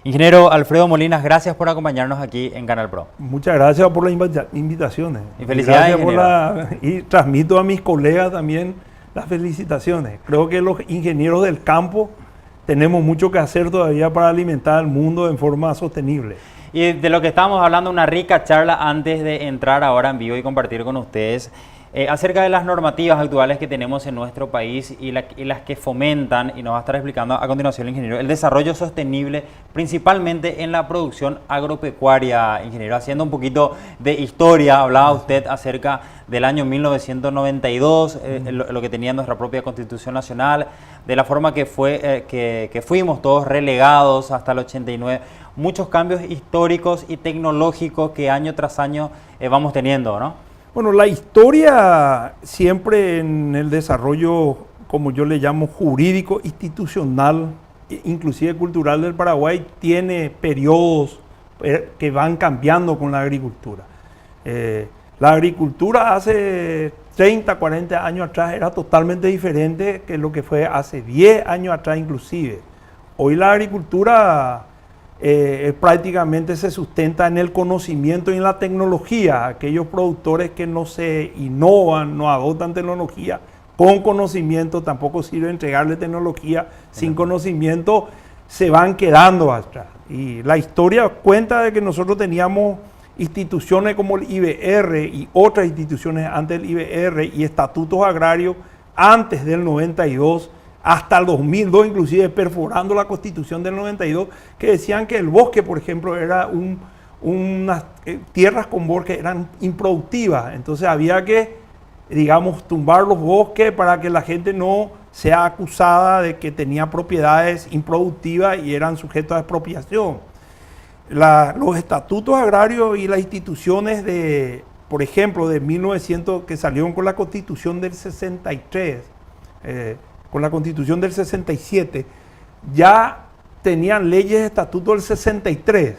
Ingeniero Alfredo Molinas, gracias por acompañarnos aquí en Canal Pro. Muchas gracias por las invitaciones. Y felicidades, y transmito a mis colegas también las felicitaciones. Creo que los ingenieros del campo tenemos mucho que hacer todavía para alimentar al mundo en forma sostenible. Y de lo que estábamos hablando, una rica charla antes de entrar ahora en vivo y compartir con ustedes acerca de las normativas actuales que tenemos en nuestro país y las que fomentan, y nos va a estar explicando a continuación el ingeniero, el desarrollo sostenible, principalmente en la producción agropecuaria. Ingeniero, haciendo un poquito de historia, hablaba usted acerca del año 1992, lo que tenía nuestra propia Constitución Nacional, de la forma que fuimos todos relegados hasta el 89, muchos cambios históricos y tecnológicos que año tras año vamos teniendo, ¿no? Bueno, la historia siempre en el desarrollo, como yo le llamo, jurídico, institucional, inclusive cultural del Paraguay, tiene periodos que van cambiando con la agricultura. La agricultura hace 30, 40 años atrás era totalmente diferente que lo que fue hace 10 años atrás inclusive. Hoy la agricultura prácticamente se sustenta en el conocimiento y en la tecnología. Aquellos productores que no se innovan, no adoptan tecnología con conocimiento, tampoco sirve entregarle tecnología sin conocimiento, se van quedando atrás. Y la historia cuenta de que nosotros teníamos instituciones como el IBR y otras instituciones antes del IBR y estatutos agrarios antes del 92, hasta el 2002, inclusive perforando la Constitución del 92, que decían que el bosque, por ejemplo, era unas tierras con bosque eran improductivas. Entonces había que, digamos, tumbar los bosques para que la gente no sea acusada de que tenía propiedades improductivas y eran sujetos a expropiación. Los estatutos agrarios y las instituciones de, por ejemplo, de 1900, que salieron con la Constitución del 63, con la Constitución del 67, ya tenían leyes de estatuto del 63.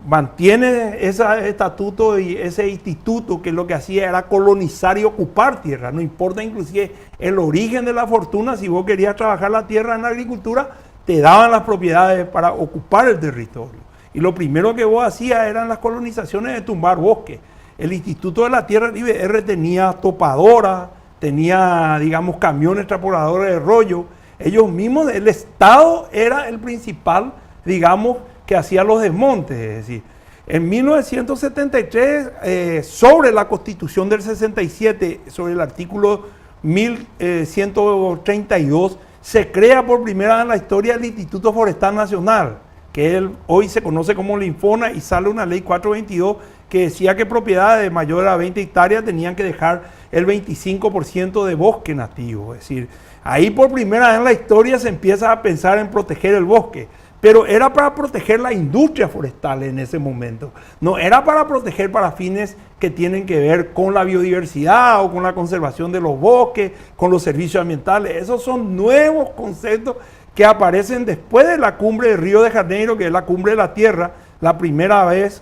Mantiene ese estatuto y ese instituto que lo que hacía era colonizar y ocupar tierra. No importa inclusive el origen de la fortuna, si vos querías trabajar la tierra en la agricultura, te daban las propiedades para ocupar el territorio. Y lo primero que vos hacías eran las colonizaciones de tumbar bosques. El Instituto de la Tierra, el IBR, tenía topadoras, tenía, digamos, camiones transportadores de rollo. Ellos mismos, el Estado era el principal, digamos, que hacía los desmontes. Es decir, en 1973, sobre la Constitución del 67, sobre el artículo 1132, se crea por primera vez en la historia el Instituto Forestal Nacional, que hoy se conoce como el Infona, y sale una ley 422 que decía que propiedades de mayor a 20 hectáreas tenían que dejar el 25% de bosque nativo. Es decir, ahí por primera vez en la historia se empieza a pensar en proteger el bosque, pero era para proteger la industria forestal en ese momento. No era para proteger para fines que tienen que ver con la biodiversidad o con la conservación de los bosques, con los servicios ambientales. Esos son nuevos conceptos que aparecen después de la cumbre de Río de Janeiro, que es la cumbre de la tierra, la primera vez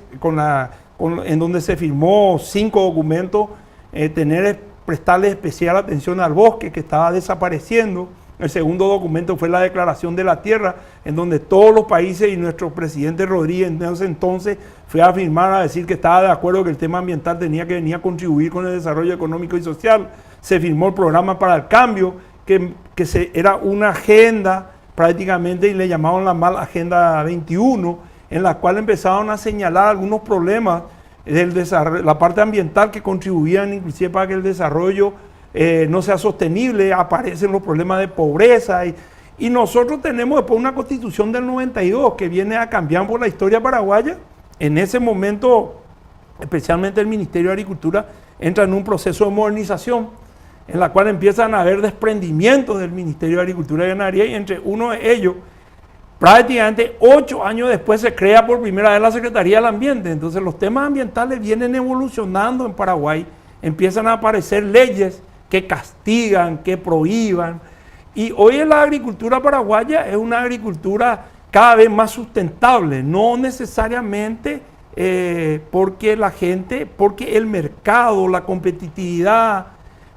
en donde se firmó 5 documentos, prestarle especial atención al bosque que estaba desapareciendo. El segundo documento fue la Declaración de la Tierra, en donde todos los países y nuestro presidente Rodríguez entonces fue a firmar, a decir que estaba de acuerdo que el tema ambiental tenía que venir a contribuir con el desarrollo económico y social. Se firmó el Programa para el Cambio, que era una agenda prácticamente, y le llamaban la mal Agenda 21, en la cual empezaron a señalar algunos problemas del desarrollo, la parte ambiental, que contribuían inclusive para que el desarrollo no sea sostenible. Aparecen los problemas de pobreza y nosotros tenemos después una Constitución del 92 que viene a cambiar por la historia paraguaya. En ese momento, especialmente el Ministerio de Agricultura entra en un proceso de modernización, en la cual empiezan a haber desprendimientos del Ministerio de Agricultura y Ganadería, y entre uno de ellos, prácticamente 8 años después, se crea por primera vez la Secretaría del Ambiente. Entonces los temas ambientales vienen evolucionando en Paraguay, empiezan a aparecer leyes que castigan, que prohíban, y hoy en la agricultura paraguaya es una agricultura cada vez más sustentable, no necesariamente porque el mercado, la competitividad,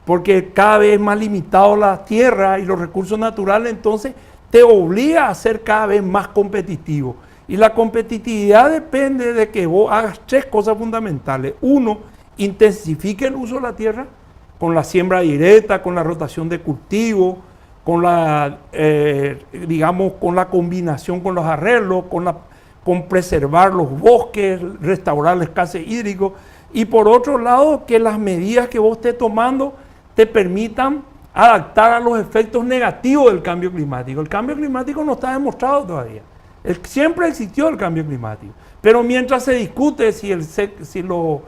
porque cada vez es más limitado la tierra y los recursos naturales, entonces te obliga a ser cada vez más competitivo. Y la competitividad depende de que vos hagas tres cosas fundamentales. Uno, intensifique el uso de la tierra con la siembra directa, con la rotación de cultivo, con la, digamos, con la combinación con los arreglos, con preservar los bosques, restaurar el escasez hídrico. Y por otro lado, que las medidas que vos estés tomando te permitan adaptar a los efectos negativos del cambio climático. El cambio climático no está demostrado todavía. Siempre existió el cambio climático. Pero mientras se discute si los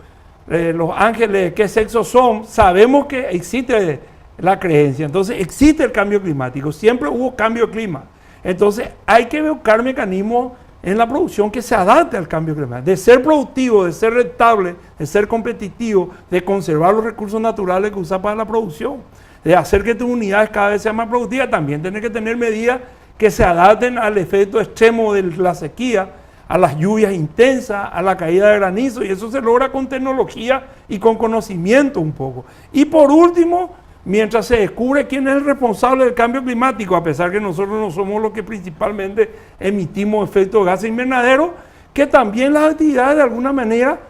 ángeles de qué sexo son, sabemos que existe la creencia. Entonces existe el cambio climático. Siempre hubo cambio de clima. Entonces hay que buscar mecanismos en la producción que se adapte al cambio climático, de ser productivo, de ser rentable, de ser competitivo, de conservar los recursos naturales que usas para la producción, de hacer que tus unidades cada vez sean más productivas. También tienes que tener medidas que se adapten al efecto extremo de la sequía, a las lluvias intensas, a la caída de granizo, y eso se logra con tecnología y con conocimiento un poco. Y por último, mientras se descubre quién es el responsable del cambio climático, a pesar que nosotros no somos los que principalmente emitimos efectos de gases invernaderos, que también las actividades de alguna manera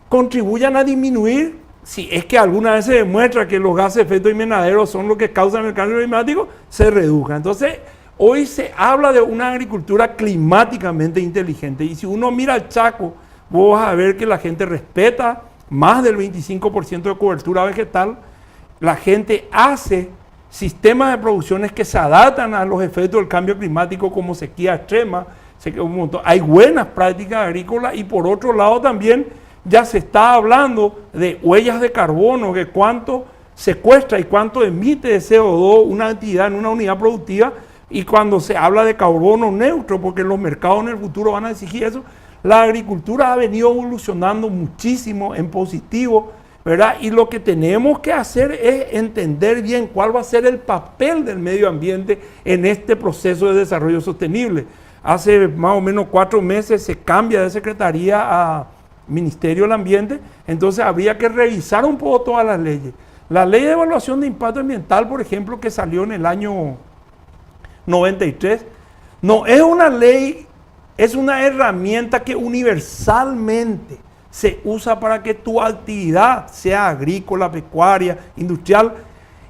contribuyan a disminuir, si es que alguna vez se demuestra que los gases de efecto invernadero son los que causan el cambio climático, se reduzcan. Entonces, hoy se habla de una agricultura climáticamente inteligente, y si uno mira el Chaco, vos vas a ver que la gente respeta más del 25% de cobertura vegetal. La gente hace sistemas de producciones que se adaptan a los efectos del cambio climático, como sequía extrema. Hay buenas prácticas agrícolas, y por otro lado también ya se está hablando de huellas de carbono, que cuánto secuestra y cuánto emite de CO2 una actividad en una unidad productiva, y cuando se habla de carbono neutro, porque los mercados en el futuro van a exigir eso. La agricultura ha venido evolucionando muchísimo en positivo, ¿verdad? Y lo que tenemos que hacer es entender bien cuál va a ser el papel del medio ambiente en este proceso de desarrollo sostenible. Hace más o menos 4 meses se cambia de secretaría a Ministerio del Ambiente, entonces habría que revisar un poco todas las leyes. La ley de evaluación de impacto ambiental, por ejemplo, que salió en el año 93, no es una ley, es una herramienta que universalmente se usa para que tu actividad, sea agrícola, pecuaria, industrial,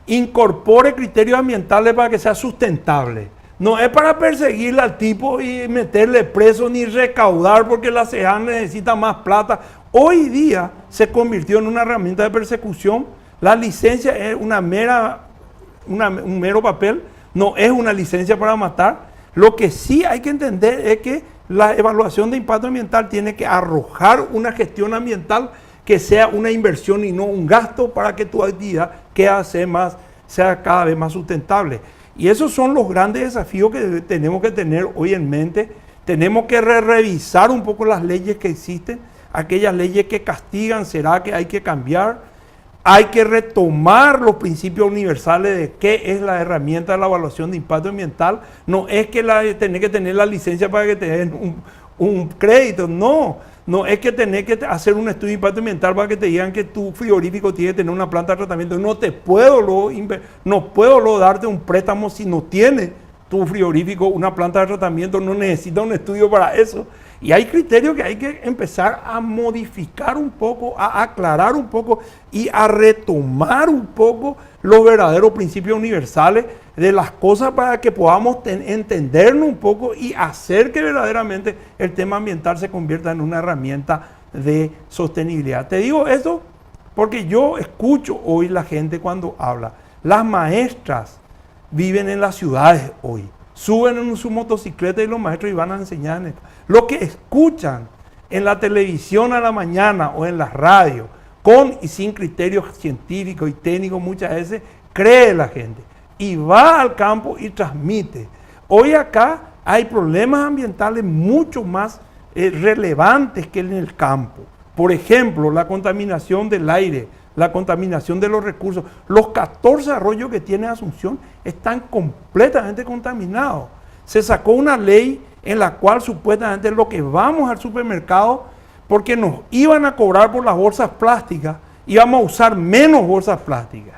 incorpore criterios ambientales para que sea sustentable. No es para perseguirle al tipo y meterle preso ni recaudar porque la CEJAN necesita más plata. Hoy día se convirtió en una herramienta de persecución. La licencia es un mero papel, no es una licencia para matar. Lo que sí hay que entender es que la evaluación de impacto ambiental tiene que arrojar una gestión ambiental que sea una inversión y no un gasto, para que tu actividad sea cada vez más sustentable. Y esos son los grandes desafíos que tenemos que tener hoy en mente. Tenemos que revisar un poco las leyes que existen, aquellas leyes que castigan, será que hay que cambiar. Hay que retomar los principios universales de qué es la herramienta de la evaluación de impacto ambiental. No es que tenés que tener la licencia para que te den un crédito, no es que tenés que hacer un estudio de impacto ambiental para que te digan que tu frigorífico tiene que tener una planta de tratamiento. No puedo darte un préstamo si no tiene tu frigorífico una planta de tratamiento, no necesita un estudio para eso. Y hay criterios que hay que empezar a modificar un poco, a aclarar un poco y a retomar un poco los verdaderos principios universales de las cosas, para que podamos entendernos un poco y hacer que verdaderamente el tema ambiental se convierta en una herramienta de sostenibilidad. Te digo esto porque yo escucho hoy la gente cuando habla. Las maestras viven en las ciudades hoy. Suben en su motocicleta y los maestros y van a enseñar. Lo que escuchan en la televisión a la mañana o en la radio, con y sin criterios científicos y técnicos, muchas veces cree la gente y va al campo y transmite. Hoy acá hay problemas ambientales mucho más relevantes que en el campo. Por ejemplo, la contaminación del aire, la contaminación de los recursos. Los 14 arroyos que tiene Asunción están completamente contaminados. Se sacó una ley en la cual supuestamente lo que vamos al supermercado, porque nos iban a cobrar por las bolsas plásticas, íbamos a usar menos bolsas plásticas.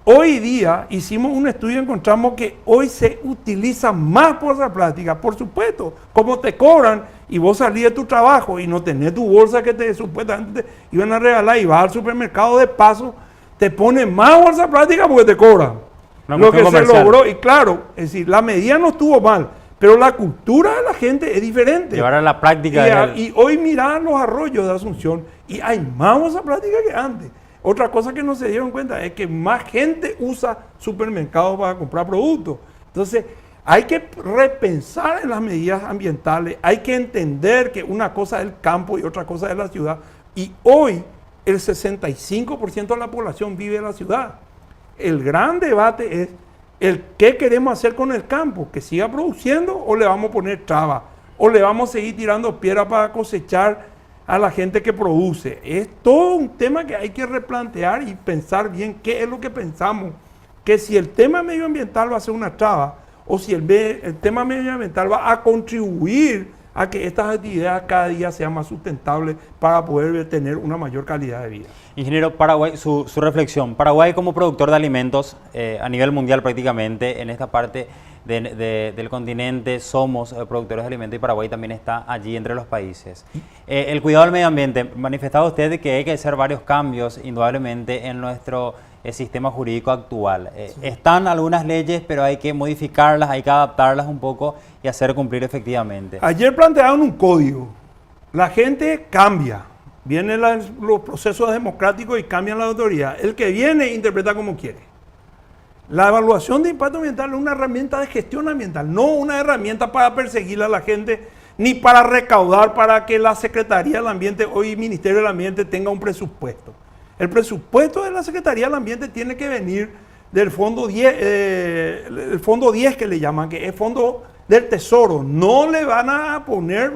Hoy día hicimos un estudio y encontramos que hoy se utiliza más bolsa plástica, por supuesto, como te cobran y vos salís de tu trabajo y no tenés tu bolsa que te supuestamente te iban a regalar y vas al supermercado de paso, te ponen más bolsa plástica porque te cobran. Lo que se logró, y claro, es decir, la medida no estuvo mal, pero la cultura de la gente es diferente. Llevar a la práctica. Y hoy mirá los arroyos de Asunción y hay más bolsa plástica que antes. Otra cosa que no se dieron cuenta es que más gente usa supermercados para comprar productos. Entonces, hay que repensar en las medidas ambientales, hay que entender que una cosa es el campo y otra cosa es la ciudad. Y hoy el 65% de la población vive en la ciudad. El gran debate es el qué queremos hacer con el campo, que siga produciendo o le vamos a poner trabas, o le vamos a seguir tirando piedra para cosechar a la gente que produce. Es todo un tema que hay que replantear y pensar bien qué es lo que pensamos, que si el tema medioambiental va a ser una traba o si el tema medioambiental va a contribuir a que estas actividades cada día sean más sustentables para poder tener una mayor calidad de vida. Ingeniero, Paraguay, su reflexión. Paraguay como productor de alimentos a nivel mundial prácticamente, en esta parte del continente somos productores de alimentos y Paraguay también está allí entre los países. El cuidado del medio ambiente, manifestaba usted de que hay que hacer varios cambios indudablemente en nuestro sistema jurídico actual. Sí. Están algunas leyes, pero hay que modificarlas, hay que adaptarlas un poco y hacer cumplir efectivamente. Ayer plantearon un código. La gente cambia. Vienen los procesos democráticos y cambian la autoridad. El que viene interpreta como quiere. La evaluación de impacto ambiental es una herramienta de gestión ambiental, no una herramienta para perseguir a la gente, ni para recaudar para que la Secretaría del Ambiente, hoy Ministerio del Ambiente, tenga un presupuesto. El presupuesto de la Secretaría del Ambiente tiene que venir del Fondo 10, el Fondo 10 que le llaman, que es Fondo del Tesoro. No le van a poner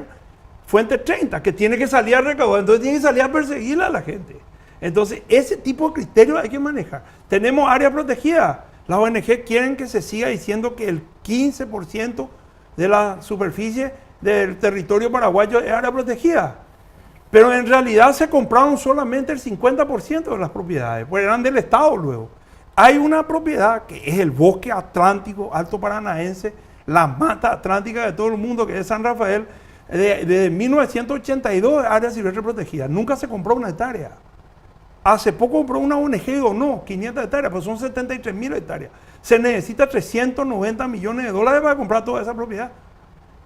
Fuente 30, que tiene que salir a recaudar, entonces tiene que salir a perseguir a la gente. Entonces, ese tipo de criterios hay que manejar. Tenemos áreas protegidas. Las ONG quieren que se siga diciendo que el 15% de la superficie del territorio paraguayo es área protegida. Pero en realidad se compraron solamente el 50% de las propiedades, pues eran del Estado luego. Hay una propiedad que es el bosque atlántico alto paranaense, la mata atlántica de todo el mundo, que es San Rafael, de 1982 área silvestre protegida. Nunca se compró una hectárea. Hace poco compró una ONG y donó 500 hectáreas, pues son 73.000 hectáreas. Se necesita 390 millones de dólares para comprar toda esa propiedad.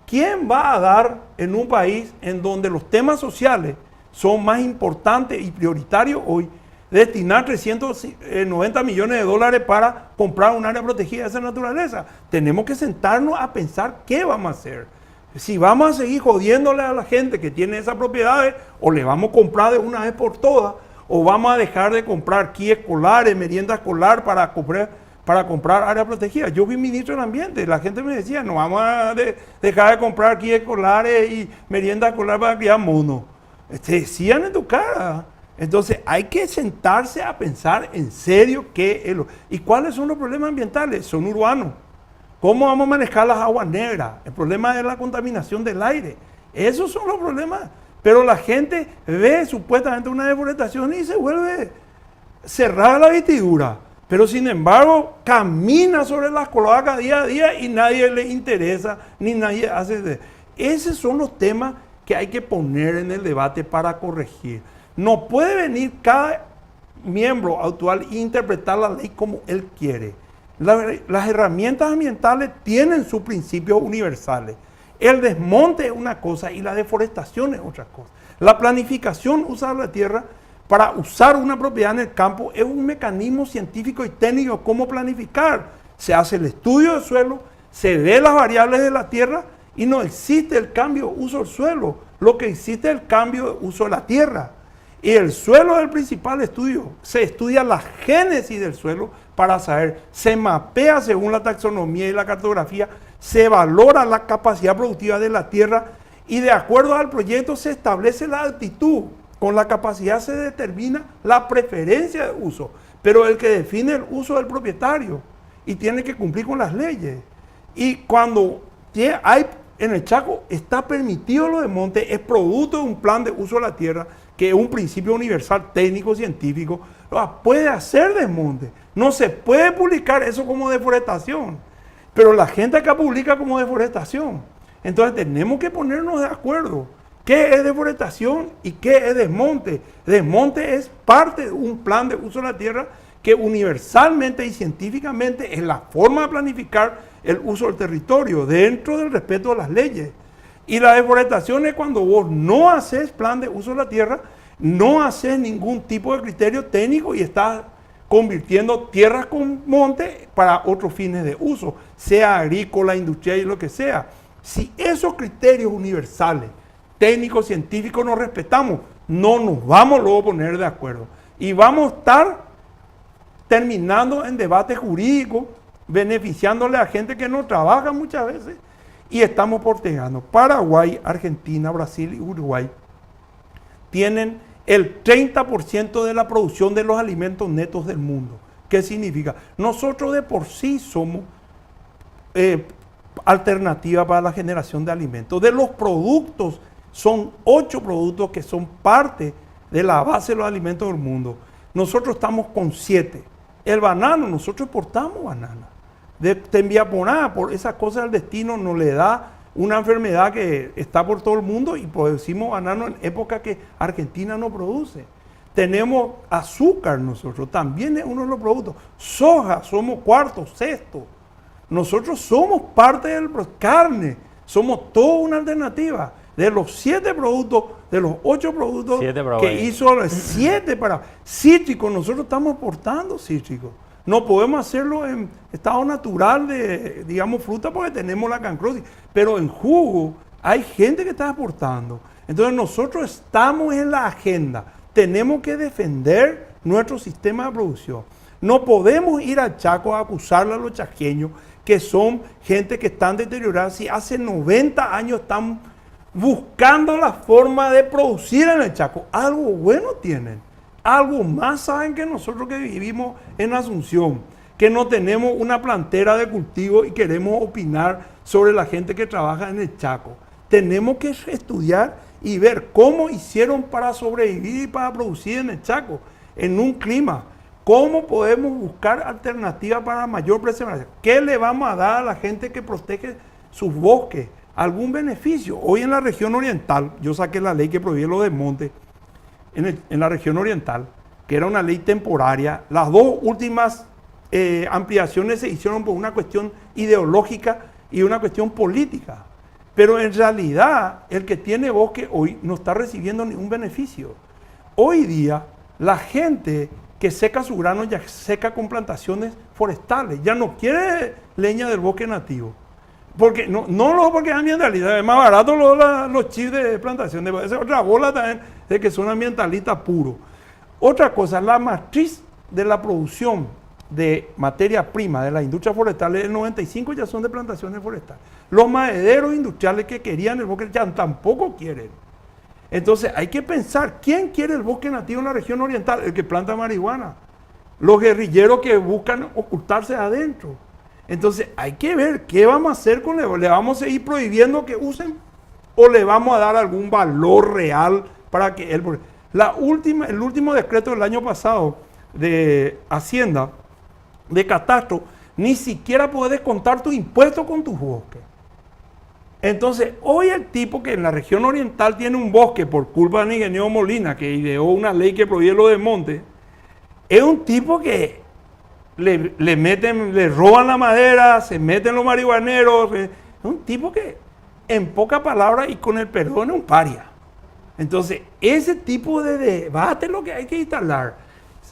¿Quién va a dar en un país en donde los temas sociales son más importantes y prioritarios hoy, destinar 390 millones de dólares para comprar un área protegida de esa naturaleza? Tenemos que sentarnos a pensar qué vamos a hacer. Si vamos a seguir jodiéndole a la gente que tiene esas propiedades, o le vamos a comprar de una vez por todas, o vamos a dejar de comprar kits escolares, merienda escolar para comprar áreas protegidas. Yo fui ministro del Ambiente, la gente me decía, no vamos a dejar de comprar kits escolares y merienda escolar para criar monos. Te decían en tu cara. Entonces hay que sentarse a pensar en serio qué es y cuáles son los problemas ambientales. Son urbanos. ¿Cómo vamos a manejar las aguas negras? El problema es la contaminación del aire. Esos son los problemas. Pero la gente ve supuestamente una deforestación y se vuelve cerrada la vestidura. Pero sin embargo, camina sobre las cloacas día a día y nadie le interesa, ni nadie hace... Esos son los temas que hay que poner en el debate para corregir. No puede venir cada miembro actual e interpretar la ley como él quiere. Las herramientas ambientales tienen sus principios universales. El desmonte es una cosa y la deforestación es otra cosa. La planificación, usar la tierra para usar una propiedad en el campo, es un mecanismo científico y técnico cómo planificar. Se hace el estudio del suelo, se ve las variables de la tierra y no existe el cambio de uso del suelo. Lo que existe es el cambio de uso de la tierra. Y el suelo es el principal estudio. Se estudia la génesis del suelo para saber, se mapea según la taxonomía y la cartografía, se valora la capacidad productiva de la tierra y de acuerdo al proyecto se establece la actitud. Con la capacidad se determina la preferencia de uso, pero el que define el uso es el propietario y tiene que cumplir con las leyes. Y cuando hay en el Chaco está permitido lo de monte, es producto de un plan de uso de la tierra, que es un principio universal técnico científico, puede hacer desmonte. No se puede publicar eso como deforestación, pero la gente acá publica como deforestación. Entonces tenemos que ponernos de acuerdo. ¿Qué es deforestación y qué es desmonte? Desmonte es parte de un plan de uso de la tierra que universalmente y científicamente es la forma de planificar el uso del territorio dentro del respeto de las leyes. Y la deforestación es cuando vos no haces plan de uso de la tierra, no haces ningún tipo de criterio técnico y estás convirtiendo tierras con monte para otros fines de uso, sea agrícola, industrial y lo que sea. Si esos criterios universales, técnicos, científicos, nos respetamos, no nos vamos luego a poner de acuerdo. Y vamos a estar terminando en debate jurídico, beneficiándole a gente que no trabaja muchas veces, y estamos postergando. Paraguay, Argentina, Brasil y Uruguay tienen el 30% de la producción de los alimentos netos del mundo. ¿Qué significa? Nosotros de por sí somos alternativa para la generación de alimentos. De los productos, son 8 productos que son parte de la base de los alimentos del mundo. Nosotros estamos con 7. El banano, nosotros exportamos banana. De Tembiaponá, por esas cosas del destino, nos le da una enfermedad que está por todo el mundo y producimos banano en época que Argentina no produce. Tenemos azúcar nosotros, también es uno de los productos. Soja, somos cuarto, sexto. Nosotros somos parte del carne, somos toda una alternativa. De los 7 productos, de los 8 productos que hizo, 7 para cítricos, nosotros estamos exportando cítricos. No podemos hacerlo en estado natural de, digamos, fruta porque tenemos la cancrosis, pero en jugo hay gente que está exportando. Entonces nosotros estamos en la agenda, tenemos que defender nuestro sistema de producción. No podemos ir al Chaco a acusarle a los chaqueños que son gente que están deterioradas si hace 90 años están buscando la forma de producir en el Chaco. Algo bueno tienen, algo más saben que nosotros que vivimos en Asunción, que no tenemos una plantera de cultivo y queremos opinar sobre la gente que trabaja en el Chaco. Tenemos que estudiar y ver cómo hicieron para sobrevivir y para producir en el Chaco, en un clima. ¿Cómo podemos buscar alternativas para mayor preservación? ¿Qué le vamos a dar a la gente que protege sus bosques? ¿Algún beneficio? Hoy en la región oriental, yo saqué la ley que prohíbe los desmontes en la región oriental, que era una ley temporaria. Las 2 últimas ampliaciones se hicieron por una cuestión ideológica y una cuestión política. Pero en realidad, el que tiene bosque hoy no está recibiendo ningún beneficio. Hoy día, la gente que seca su grano ya seca con plantaciones forestales, ya no quiere leña del bosque nativo. Porque, no porque es ambientalista, es más barato los chips de plantación. Esa es otra bola también de que son ambientalistas puros. Otra cosa, la matriz de la producción de materia prima de las industrias forestales, el 95% ya son de plantaciones forestales. Los madereros industriales que querían el bosque ya tampoco quieren. Entonces hay que pensar, ¿quién quiere el bosque nativo en la región oriental? El que planta marihuana. Los guerrilleros que buscan ocultarse adentro. Entonces hay que ver qué vamos a hacer con él. ¿Le vamos a seguir prohibiendo que usen o le vamos a dar algún valor real para que él... el último decreto del año pasado de Hacienda, de Catastro, ni siquiera puedes contar tu impuesto con tus bosques. Entonces, hoy el tipo que en la región oriental tiene un bosque por culpa del ingeniero Molina, que ideó una ley que prohíbe lo de monte, es un tipo que le roban la madera, se meten los marihuaneros, es un tipo que, en pocas palabras y con el perdón, es un paria. Entonces, ese tipo de debate es lo que hay que instalar.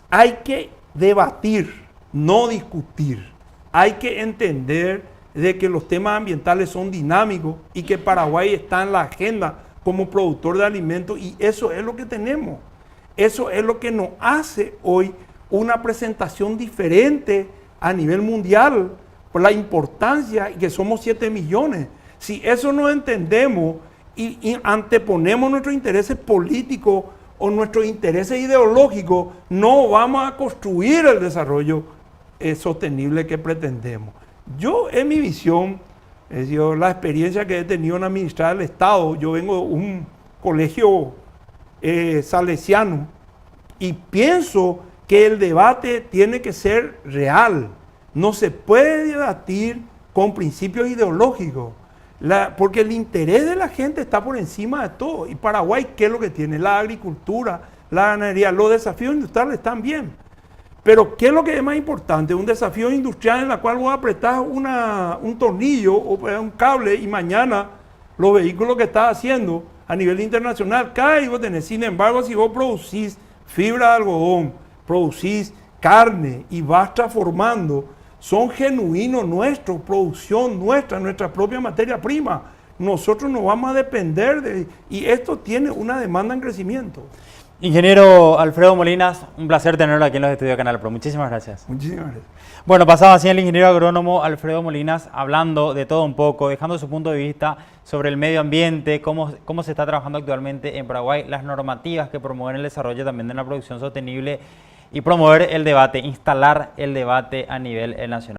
Hay que debatir, no discutir. Hay que entender de que los temas ambientales son dinámicos y que Paraguay está en la agenda como productor de alimentos y eso es lo que tenemos. Eso es lo que nos hace hoy una presentación diferente a nivel mundial por la importancia y que somos 7 millones. Si eso no entendemos y anteponemos nuestros intereses políticos o nuestros intereses ideológicos, no vamos a construir el desarrollo sostenible que pretendemos. Yo, en mi visión, la experiencia que he tenido en administrar el Estado, yo vengo de un colegio salesiano y pienso que el debate tiene que ser real. No se puede debatir con principios ideológicos, porque el interés de la gente está por encima de todo. Y Paraguay, ¿qué es lo que tiene? La agricultura, la ganadería, los desafíos industriales están bien. Pero ¿qué es lo que es más importante? Un desafío industrial en el cual vos apretás un tornillo o un cable y mañana los vehículos que estás haciendo a nivel internacional caen y vos tenés. Sin embargo, si vos producís fibra de algodón, producís carne y vas transformando, son genuinos nuestros, producción nuestra, nuestra propia materia prima. Nosotros no vamos a depender de... Y esto tiene una demanda en crecimiento. Ingeniero Alfredo Molinas, un placer tenerlo aquí en los estudios de Canal Pro. Muchísimas gracias. Muchísimas gracias. Bueno, pasaba así el ingeniero agrónomo Alfredo Molinas hablando de todo un poco, dejando su punto de vista sobre el medio ambiente, cómo se está trabajando actualmente en Paraguay, las normativas que promueven el desarrollo también de la producción sostenible y promover el debate, instalar el debate a nivel nacional.